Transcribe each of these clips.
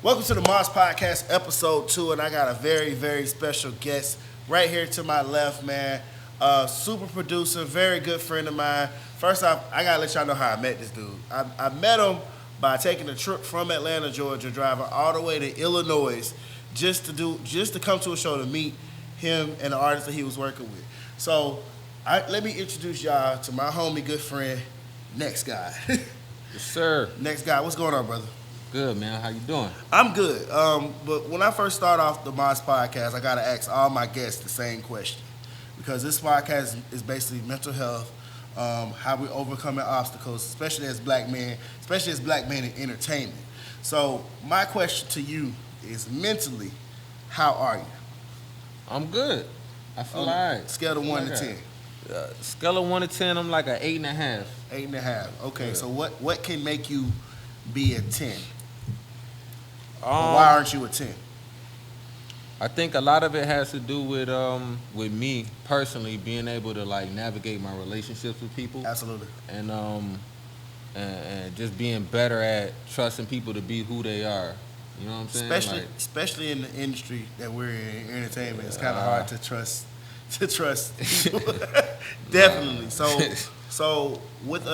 Welcome to the Moss Podcast, episode 2, and I got a very, very special guest right here to my left, man. Super producer, very good friend of mine. First off, I gotta let y'all know how I met this dude. I met him by taking a trip from Atlanta, Georgia, driving all the way to Illinois just to come to a show to meet him and the artist that he was working with. So let me introduce y'all to my homie, good friend, Next Guy. Yes, sir. Next Guy, what's going on, brother? Good, man. How you doing? I'm good. But when I first start off the Moss Podcast, I gotta ask all my guests the same question, because this podcast is basically mental health, how we overcoming obstacles, especially as black men in entertainment. So my question to you is, mentally, how are you? I'm good. I feel all right. Scale of 1 to 10. Scale of 1 to 10, I'm like an 8.5. 8.5. Okay, Yeah. so what can make you be a 10? Why aren't you a 10? I think a lot of it has to do with me personally being able to like navigate my relationships with people. Absolutely. And just being better at trusting people to be who they are. You know what I'm saying? Especially in the industry that we're in, entertainment, it's kind of hard to trust people. Definitely. So with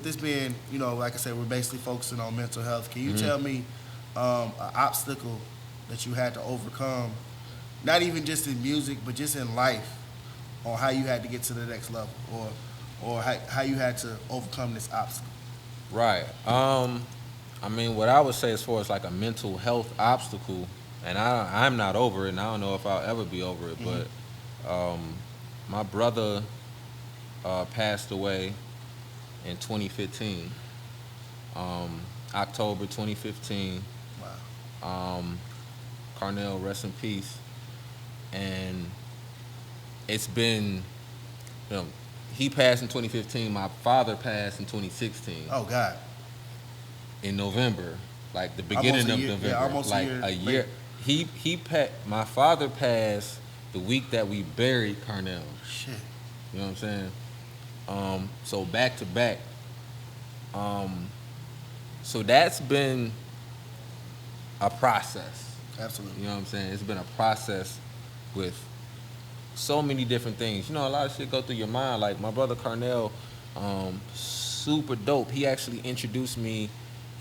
this being, like I said, we're basically focusing on mental health. Can you tell me an obstacle that you had to overcome, not even just in music, but just in life, or how you had to get to the next level, or how you had to overcome this obstacle? Right. I mean, what I would say as far as like a mental health obstacle, and I'm not over it, and I don't know if I'll ever be over it, but my brother passed away in 2015, October 2015. Wow. Carnell, rest in peace. And it's been, he passed in 2015. My father passed in 2016. Oh God. In November, like the beginning of November, yeah, almost like a year. My father passed the week that we buried Carnell. Shit. You know what I'm saying? So back to back. So that's been a process. Absolutely. You know what I'm saying? It's been a process with so many different things. A lot of shit go through your mind. Like my brother Carnell, super dope. He actually introduced me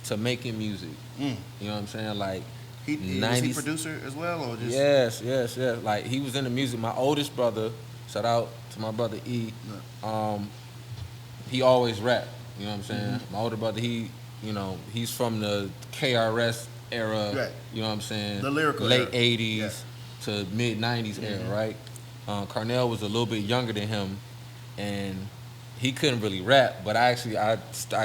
to making music. You know what I'm saying? Like, is he producer as well, or just? Yes. Like he was into music. My oldest brother, shout out to my brother E. He always rapped. You know what I'm saying? My older brother, he's from the KRS era. Right. You know what I'm saying? The lyrical late era. 80s to mid 90s era, right? Carnell was a little bit younger than him, and he couldn't really rap. But I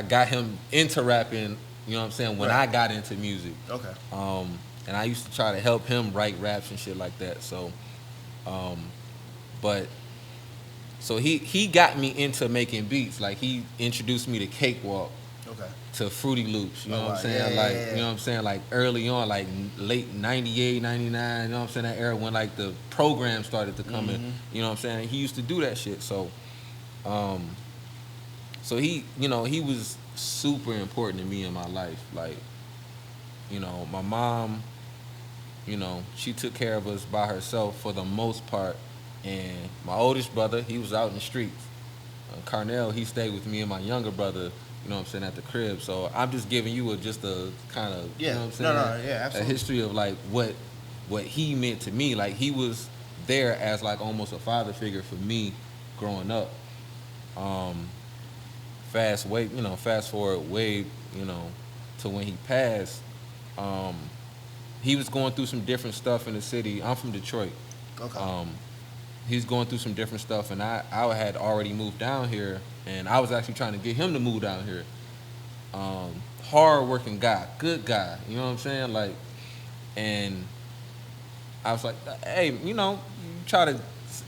got him into rapping. You know what I'm saying? When I got into music. Okay. And I used to try to help him write raps and shit like that. So, so he got me into making beats. Like he introduced me to Cakewalk. Okay. To Fruity Loops, you know what I'm saying? Yeah. You know what I'm saying? Like early on, like late 98, 99, you know what I'm saying? That era when like the program started to come in, you know what I'm saying? He used to do that shit. So, he was super important to me in my life. Like, my mom, she took care of us by herself for the most part. And my oldest brother, he was out in the streets. Carnell, he stayed with me and my younger brother, you know what I'm saying, at the crib. So I'm just giving you just a kind of, you know what I'm saying? Absolutely. A history of like what he meant to me. Like he was there as like almost a father figure for me growing up. Fast forward way, to when he passed. He was going through some different stuff in the city. I'm from Detroit. Okay. He's going through some different stuff, and I had already moved down here, and I was actually trying to get him to move down here. Hard-working guy, good guy, you know what I'm saying? Like, and I was like, hey, you try to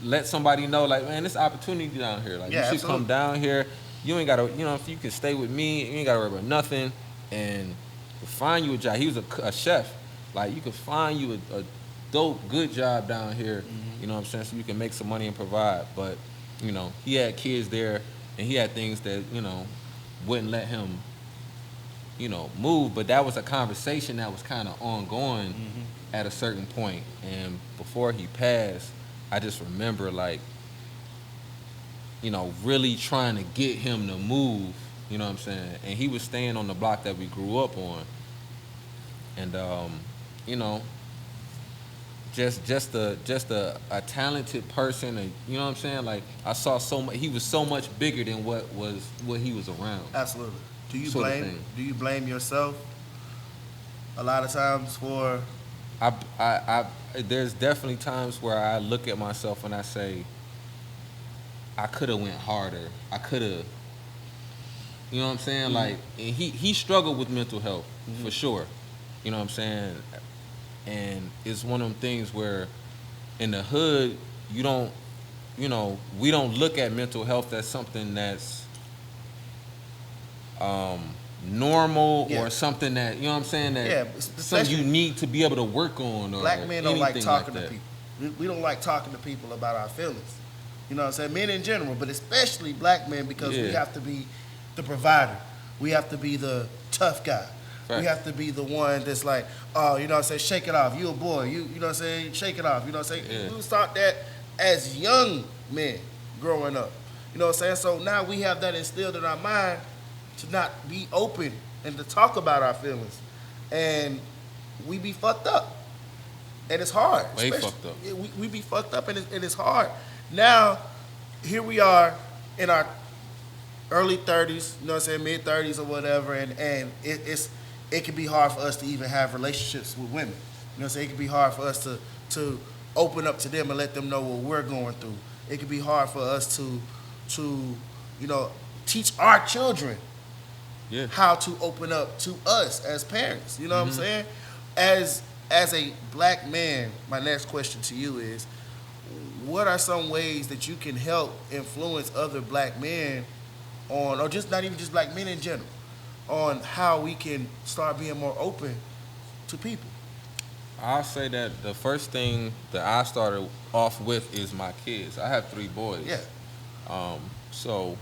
let somebody know, like, man, this opportunity down here. Like, you should come down here. You ain't got to, if you can stay with me, you ain't got to worry about nothing, and we'll find you a job. He was a chef. Like, you could find you a dope, good job down here, you know what I'm saying, so you can make some money and provide. But, he had kids there, and he had things that, wouldn't let him move. But that was a conversation that was kind of ongoing at a certain point. And before he passed, I just remember like, really trying to get him to move. You know what I'm saying? And he was staying on the block that we grew up on. And just a talented person, and you know what I'm saying? Like I saw so much. He was so much bigger than what he was around. Absolutely. Do you blame yourself a lot of times for? There's definitely times where I look at myself and I say, I could have went harder. I could have. You know what I'm saying? Like, and he struggled with mental health for sure. You know what I'm saying? And it's one of them things where in the hood, we don't look at mental health as something that's normal or something that, you know what I'm saying, that something you need to be able to work on. Or black men don't like talking like to people. We don't like talking to people about our feelings. You know what I'm saying? Men in general, but especially black men, because we have to be the provider. We have to be the tough guy. Right. We have to be the one that's like, oh, you know what I'm saying, shake it off. You a boy. You know what I'm saying, shake it off. You know what I'm saying? Yeah. We was taught that as young men growing up. You know what I'm saying? So now we have that instilled in our mind to not be open and to talk about our feelings. And we be fucked up. And it's hard. Way fucked up. We be fucked up and it's hard. Now, here we are in our early 30s, you know what I'm saying, mid-30s or whatever, and it can be hard for us to even have relationships with women. You know what I'm saying? It can be hard for us to open up to them and let them know what we're going through. It can be hard for us to teach our children how to open up to us as parents. You know what I'm saying? As a black man, my next question to you is, what are some ways that you can help influence other black men on, or just not even just black men in general, on how we can start being more open to people? I'll say that the first thing that I started off with is my kids. I have 3 boys. Yeah. So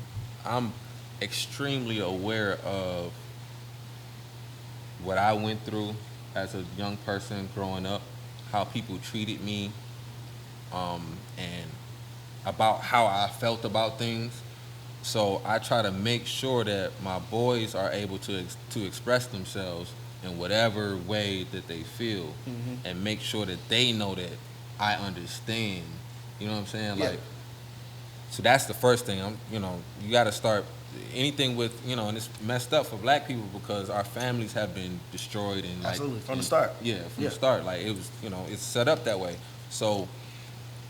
I'm extremely aware of what I went through as a young person growing up, how people treated me, and about how I felt about things. So I try to make sure that my boys are able to express themselves in whatever way that they feel, and make sure that they know that I understand. You know what I'm saying? Yeah. Like, so that's the first thing. You got to start anything with, and it's messed up for black people because our families have been destroyed and absolutely from the start. Yeah, from the start. Like it was, it's set up that way. So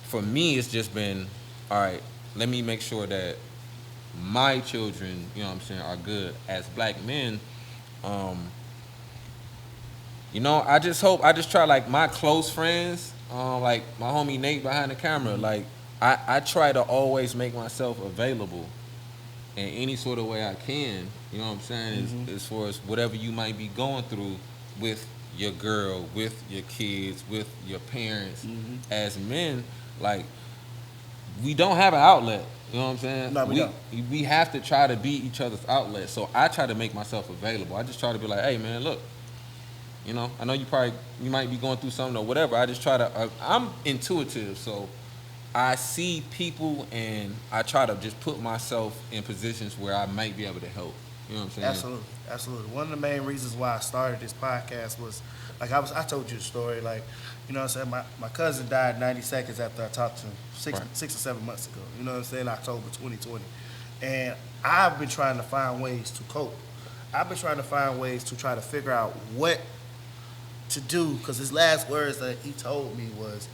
for me, it's just been, all right, let me make sure that my children, are good. As black men, I just try, like, my close friends, like my homie Nate behind the camera, like I try to always make myself available in any sort of way I can, you know what I'm saying, as far as whatever you might be going through with your girl, with your kids, with your parents. As men, like, we don't have an outlet. You know what I'm saying? No, we don't. We have to try to be each other's outlet. So I try to make myself available. I just try to be like, hey, man, look, I know you might be going through something or whatever. I just try to, I'm intuitive, so I see people and I try to just put myself in positions where I might be able to help. You know what I'm saying? Absolutely. One of the main reasons why I started this podcast was, like, I told you the story, like, you know what I'm saying, my cousin died 90 seconds after I talked to him 6 or 7 months ago, you know what I'm saying, October 2020. And I've been trying to find ways to cope. I've been trying to find ways to try to figure out what to do, because his last words that he told me was,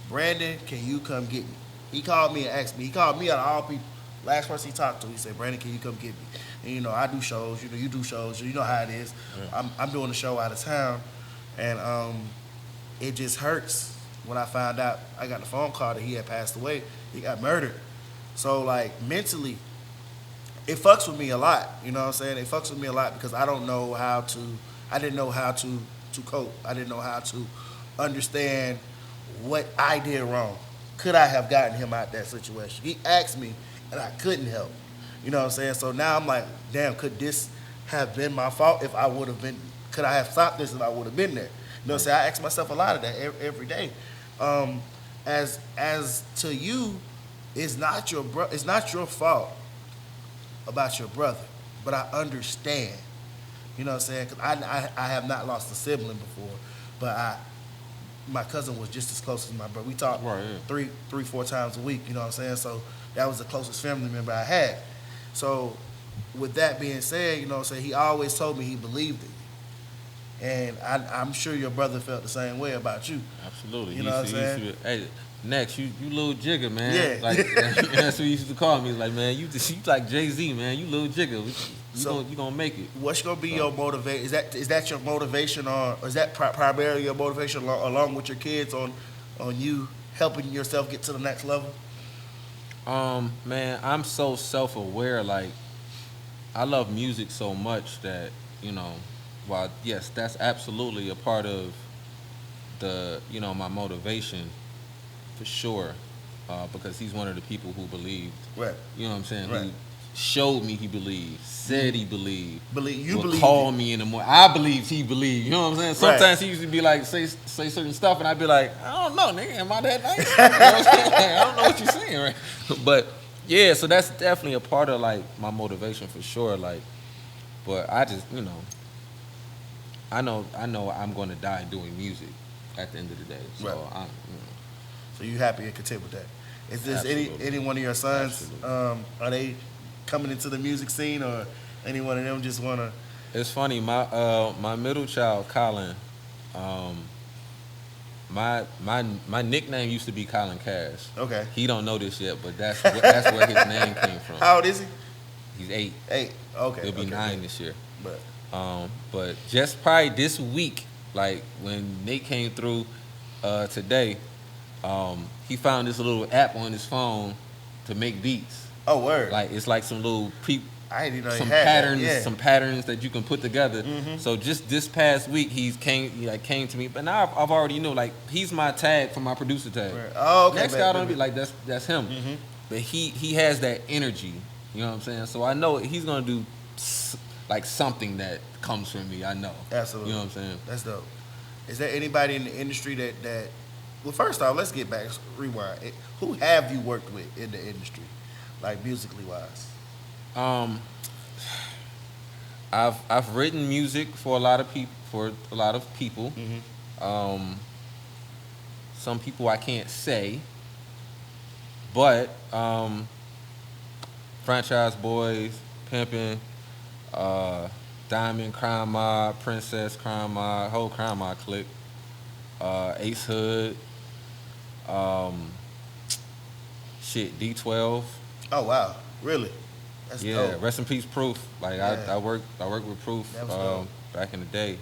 Brandon, can you come get me? He called me and asked me. He called me out of all people. Last person he talked to, he said, Brandon, can you come get me? And, I do shows. You do shows. You know how it is. Yeah. I'm doing a show out of town. And it just hurts when I found out. I got the phone call that he had passed away. He got murdered. So, like, mentally, it fucks with me a lot. You know what I'm saying? It fucks with me a lot because I didn't know how to cope. I didn't know how to understand what I did wrong. Could I have gotten him out that situation? He asked me, and I couldn't help. You know what I'm saying? So now I'm like, damn, could this have been my fault if I would have been? Could I have stopped this if I would have been there? You know what I'm saying? I ask myself a lot of that every day. As to you, it's not your fault about your brother, but I understand. You know what I'm saying? Because I have not lost a sibling before, but my cousin was just as close as my brother. We talked right, yeah. 4 times a week. You know what I'm saying? So that was the closest family member I had. So with that being said, you know what I'm saying, he always told me he believed in you. And I'm sure your brother felt the same way about you. Absolutely. You know what I'm saying? Hey, Next, you little jigger, man. Yeah. Like that's what he used to call me. He's like, man, you like Jay-Z, man. You little jigger. You gonna make it. What's gonna be your motivation? Is that your motivation, or is that primarily your motivation along with your kids on you helping yourself get to the next level? Man, I'm so self-aware. Like, I love music so much that, while yes, that's absolutely a part of my motivation for sure, because he's one of the people who believed. Right. You know what I'm saying? Right. Who showed me he believed, said he believed. Believe. Call me in the morning. I believed he believed. You know what I'm saying? Sometimes right. he used to be like, say certain stuff, and I'd be like, I don't know, nigga. Am I that nice? You know what I'm saying? Like, I don't know what you're saying, right? But yeah, so that's definitely a part of like my motivation for sure. Like, but I just, I know I'm going to die doing music at the end of the day. So right. So you happy and content with that? Is this any one of your sons? Are they coming into the music scene, or any one of them just wanna? It's funny. My middle child, Colin. My nickname used to be Colin Cash. Okay. He don't know this yet, but that's where his name came from. How old is he? He's 8. 8. Okay. He'll be 9 this year. But just probably this week, like when Nate came through today, he found this little app on his phone to make beats. Oh, word! Like it's like some little I didn't know some he had patterns, that. Yeah. some patterns that you can put together. Mm-hmm. So just this past week, he came to me, but now I've already knew, like, he's my tag for my producer tag. Right. Oh, okay. Next guy don't be like that's him. Mm-hmm. But he has that energy. You know what I'm saying? So I know he's gonna do like something that comes from me. I know. Absolutely. You know what I'm saying? That's dope. Is there anybody in the industry that well, first off, let's get back, rewind. Who have you worked with in the industry, like musically wise? I've written music for a lot of people. Mm-hmm. Some people I can't say, but Franchise Boys, Pimpin', Diamond, Crime Mob, Princess, Crime Mob, whole Crime Mob clique, Ace Hood, D12. Oh wow, really? That's dope. Rest in peace, Proof. Like Yeah. I worked with Proof back in the day.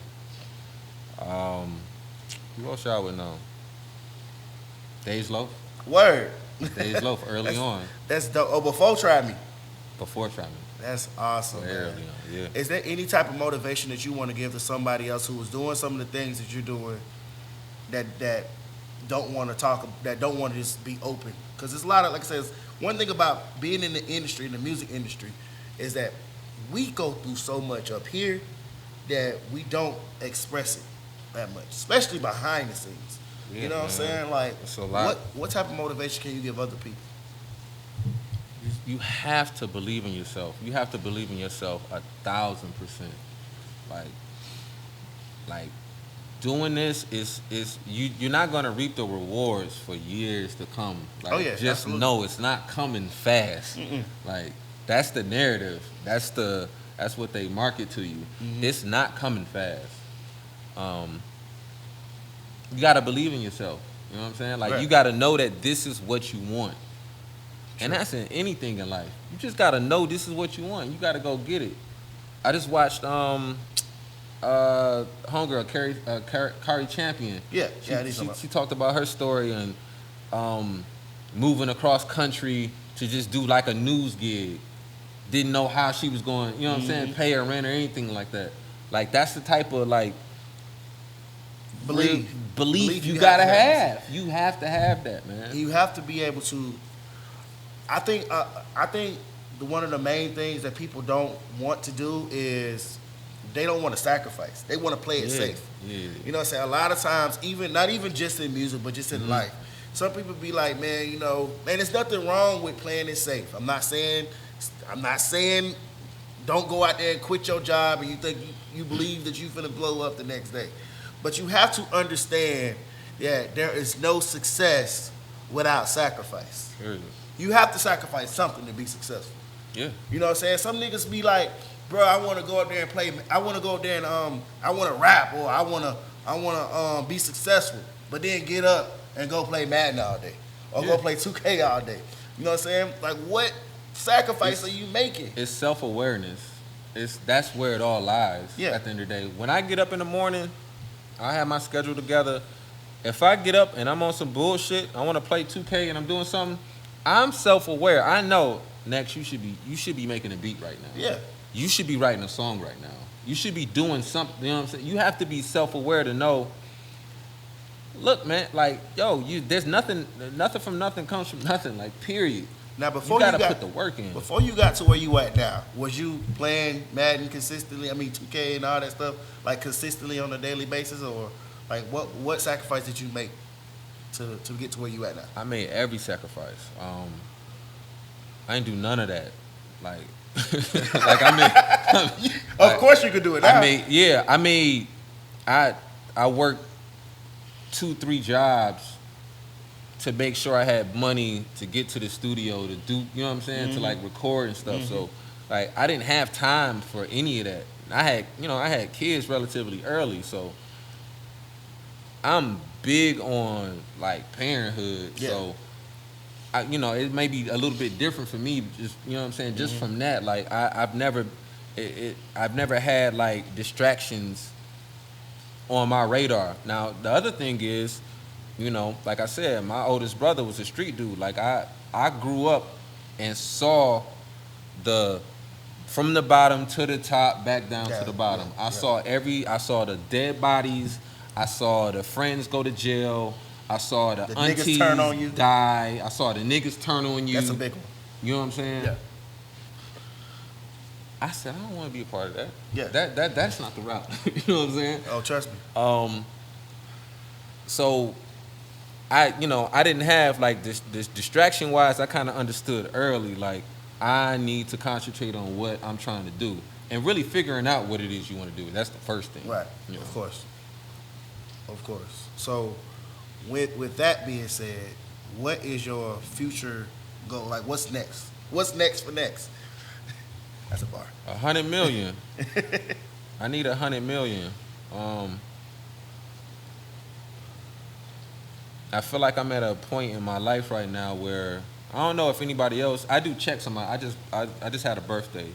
Who else y'all would know? Dej Loaf. Word. Dej Loaf early on. That's dope. Oh, before Try Me. Before Try Me. That's awesome, man. Early on, yeah. Is there any type of motivation that you want to give to somebody else who was doing some of the things that you're doing that don't want to talk, that don't want to just be open? Because there's a lot of, like I said, one thing about being in the industry, in the music industry, is that we go through so much up here that we don't express it that much, especially behind the scenes. Yeah, you know what I'm saying? Like, it's a lot. What type of motivation can you give other people? You have to believe in yourself. You have to believe in yourself 1,000%. Like doing this is you're not gonna reap the rewards for years to come. Like, just absolutely. know it's not coming fast. Mm-mm. Like, that's the narrative. That's what they market to you. Mm-hmm. It's not coming fast. You gotta believe in yourself. You know what I'm saying? Like, right. You gotta know that this is what you want. Sure. And that's in anything in life. You just gotta know this is what you want. You gotta go get it. I just watched homegirl Kari Champion. Yeah, she talked about her story and moving across country to just do like a news gig. Didn't know how she was going, you know what I'm saying, pay her rent or anything like that. Like, that's the type of like belief you gotta have. You have to have that, man. You have to be able to. I think one of the main things that people don't want to do is they don't want to sacrifice. They want to play it safe. Yeah. You know what I'm saying? A lot of times, not even just in music, but just in life, some people be like, man, man, there's nothing wrong with playing it safe. I'm not saying don't go out there and quit your job and you think you believe that you finna blow up the next day. But you have to understand that there is no success without sacrifice. You have to sacrifice something to be successful. Yeah. You know what I'm saying? Some niggas be like, bro, I want to go up there and play. I want to go up there and I want to rap, or I want to be successful. But then get up and go play Madden all day, or go play 2K all day. You know what I'm saying? Like, what sacrifice are you making? It's self-awareness. That's where it all lies. Yeah. At the end of the day, when I get up in the morning, I have my schedule together. If I get up and I'm on some bullshit, I want to play 2K and I'm doing something, I'm self-aware. I know, next you should be making a beat right now. Yeah. You should be writing a song right now. You should be doing something. You know what I'm saying? You have to be self-aware to know. Look, man, like, there's nothing from nothing comes from nothing. Like, period. Now, before you gotta put the work in. Before you got to where you at now, was you playing Madden consistently? I mean, 2K and all that stuff, like consistently on a daily basis, or like what sacrifice did you make to get to where you at now? I made every sacrifice. I ain't do none of that. Like, of course you could do it now. I worked 2-3 jobs to make sure I had money to get to the studio to do, you know what I'm saying, to like record and stuff. So like I didn't have time for any of that. I had kids relatively early, so I'm big on like parenthood. Yeah. So it may be a little bit different for me, just, you know what I'm saying, just from that. Like I've never had like distractions on my radar. Now the other thing is, like I said, my oldest brother was a street dude. Like I grew up and saw from the bottom to the top, back down to the bottom. I saw the dead bodies. I saw the friends go to jail. I saw the aunties turn on you. Die. I saw the niggas turn on you. That's a big one. You know what I'm saying? Yeah. I said, I don't want to be a part of that. Yeah. That's not the route. You know what I'm saying? Oh, trust me. So I didn't have like this distraction wise. I kind of understood early, like I need to concentrate on what I'm trying to do and really figuring out what it is you want to do. That's the first thing. Right. Of course. So with that being said, what is your future goal? Like, what's next? What's next for next? That's a bar. 100 million. I need 100 million. I feel like I'm at a point in my life right now where I don't know if anybody else. I do checks on my. I just had a birthday,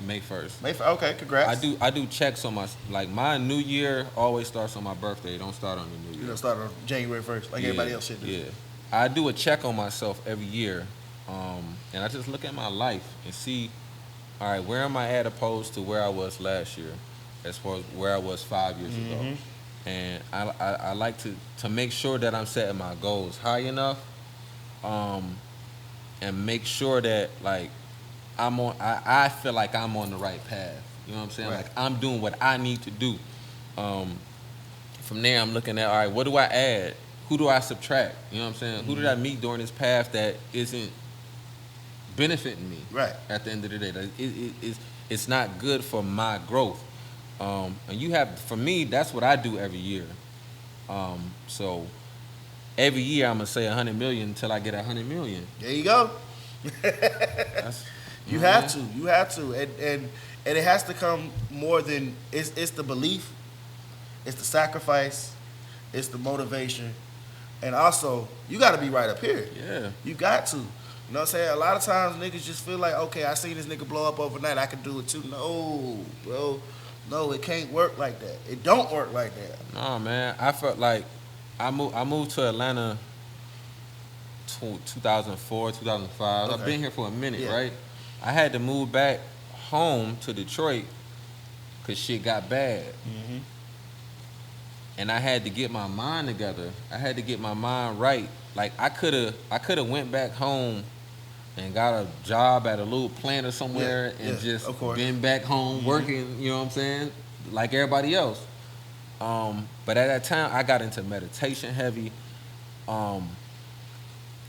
May 1st. Okay, congrats. I do checks on my, like, my new year always starts on my birthday. It don't start on the new year. You don't start on January 1st like everybody else should do. Yeah, I do a check on myself every year, and I just look at my life and see, all right, where am I at opposed to where I was last year, as far as where I was 5 years ago. And I like to make sure that I'm setting my goals high enough, and make sure that, like, I feel like I'm on the right path. You know what I'm saying? Right. Like, I'm doing what I need to do. From there, I'm looking at, all right, what do I add? Who do I subtract? You know what I'm saying? Who did I meet during this path that isn't benefiting me? Right. At the end of the day, like, it's not good for my growth. And for me, that's what I do every year. So every year I'm gonna say 100 million until I get 100 million. There you go. You have to, and it has to come more than it's the belief, it's the sacrifice, it's the motivation, and also you got to be right up here. Yeah, you got to. You know what I'm saying? A lot of times niggas just feel like, okay, I seen this nigga blow up overnight, I can do it too. No, bro. No, it can't work like that. It don't work like that. No, man. I felt like I moved to Atlanta 2004, 2005. Okay. I've been here for a minute, right? I had to move back home to Detroit because shit got bad. And I had to get my mind together. I had to get my mind right. Like, I could have went back home and got a job at a little plant or somewhere and just been back home working, you know what I'm saying? like everybody else. But at that time, I got into meditation heavy, and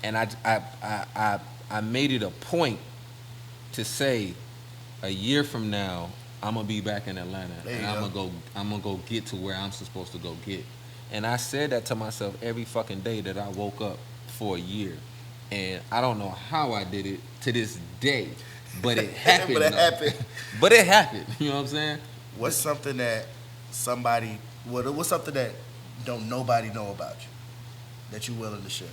I made it a point to say, a year from now, I'm gonna be back in Atlanta, and I'm gonna go get to where I'm supposed to go get. And I said that to myself every fucking day that I woke up for a year, and I don't know how I did it to this day, but it happened. But it happened. You know what I'm saying? What's something that what's something that don't nobody know about you that you willing to share?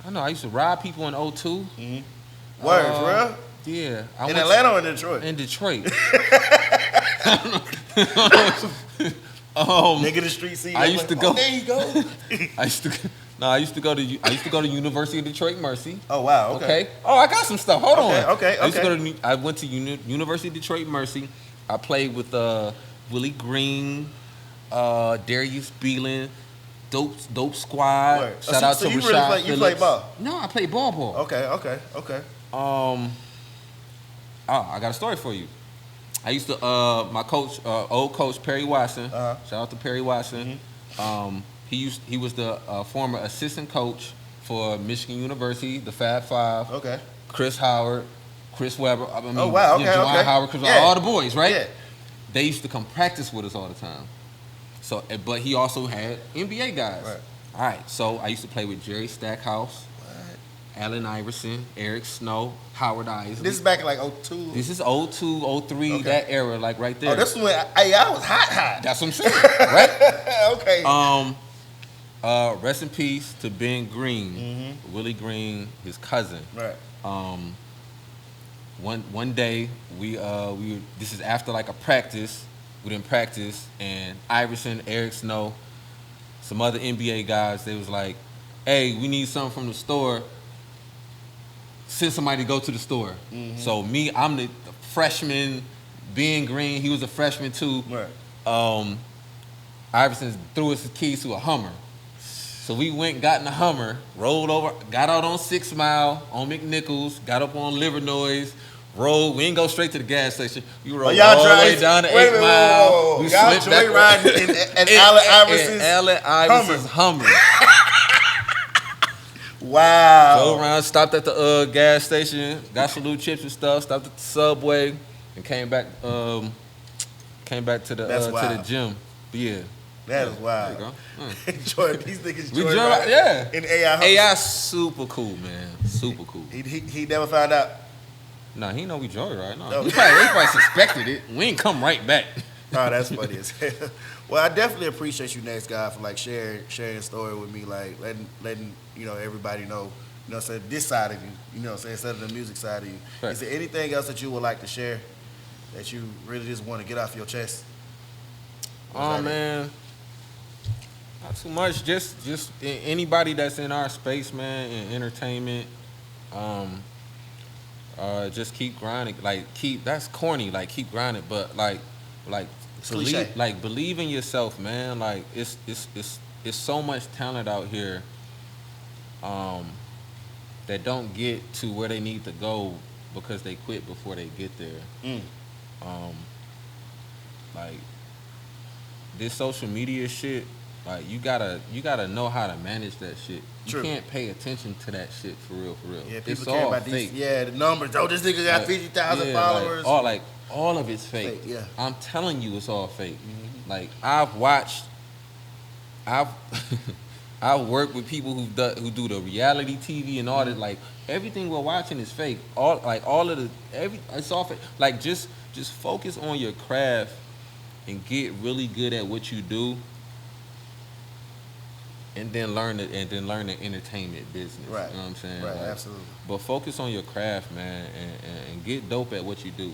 I know I used to rob people in 02. Mm-hmm. Word, for real? Yeah. In Atlanta or in Detroit? In Detroit. Nigga the street see you. I used to go. There you go. I used to go to University of Detroit Mercy. Oh wow. Okay. Oh, I got some stuff. Hold on. Okay. I went to University of Detroit Mercy. I played with Willie Green, Darius Beelan, Dope Squad. Word. Shout out to you Rashad really you play ball? No, I play ball. Okay. I got a story for you. I used to my coach, old coach Perry Watson. Shout out to Perry Watson. Mm-hmm. He was the former assistant coach for Michigan University, the Fab Five. Okay. Chris Howard, Chris Webber. Oh wow. Okay. Juwan Howard, all the boys, right? Yeah. They used to come practice with us all the time. So, but he also had NBA guys. Right. All right. So I used to play with Jerry Stackhouse, Allen Iverson, Eric Snow, Howard Isley. This is back in like 02? This is 02, 03, okay. That era, like right there. Oh, this is when I was hot. That's what I'm saying, right? Okay. Rest in peace to Ben Green, Willie Green, his cousin. Right. One day we this is after like a practice. We didn't practice, and Iverson, Eric Snow, some other NBA guys, they was like, hey, we need something from the store. Send somebody to go to the store. Mm-hmm. So me, I'm the freshman. Ben Green, he was a freshman too. Right. Iverson threw us the keys to a Hummer. So we went and got in the Hummer, rolled over, got out on 6 Mile, on McNichols, got up on Livernois, rolled. We didn't go straight to the gas station. We rolled all the way down to 8 Mile. We y'all joy riding in Allen Iverson's Hummer. Wow. Go around, stopped at the gas station, got some little chips and stuff, stopped at the Subway, and came back to the gym. But yeah. That is wild. There you go. Jordan, these niggas we joy, yeah. In AI. AI super cool, man. Super cool. He never found out. Nah, he know we joy right now. He probably suspected it. We ain't come right back. Oh, that's funny as hell. Well, I definitely appreciate you, next guy, for like sharing a story with me, like letting everybody know, saying this side of you, saying instead of the music side of you. Right. Is there anything else that you would like to share that you really just want to get off your chest? Oh man, not too much. Just anybody that's in our space, man, in entertainment. Just keep grinding. That's corny. Like keep grinding, but believe in yourself, man. Like it's so much talent out here that don't get to where they need to go because they quit before they get there. Like this social media shit, like you gotta know how to manage that shit. True. You can't pay attention to that shit for real. Yeah, people it's care all about fake. The numbers. Oh, this nigga got 50,000 followers. All of it's fake. Yeah. I'm telling you, it's all fake. Mm-hmm. Like I've worked with people who do the reality TV and all that. Like everything we're watching is fake. It's all fake. Like just focus on your craft and get really good at what you do. And then learn the entertainment business. Right. You know what I'm saying? Right, absolutely. But focus on your craft, man, and get dope at what you do.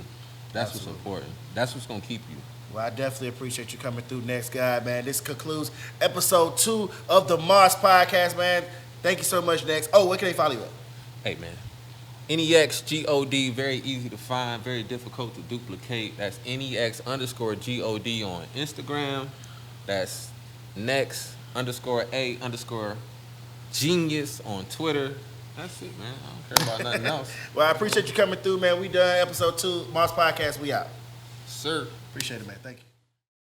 That's what's important. That's what's gonna keep you. Well, I definitely appreciate you coming through, next guy, man. This concludes episode 2 of the Moss Podcast, man. Thank you so much, Next. Oh, where can they follow you at? Hey, man. NEXGOD, very easy to find, very difficult to duplicate. That's NEX_GOD on Instagram. That's Next_A_Genius on Twitter. That's it, man. I don't care about nothing else. Well, I appreciate you coming through, man. We done episode 2, Moss Podcast. We out. sir. Appreciate it, man. Thank you.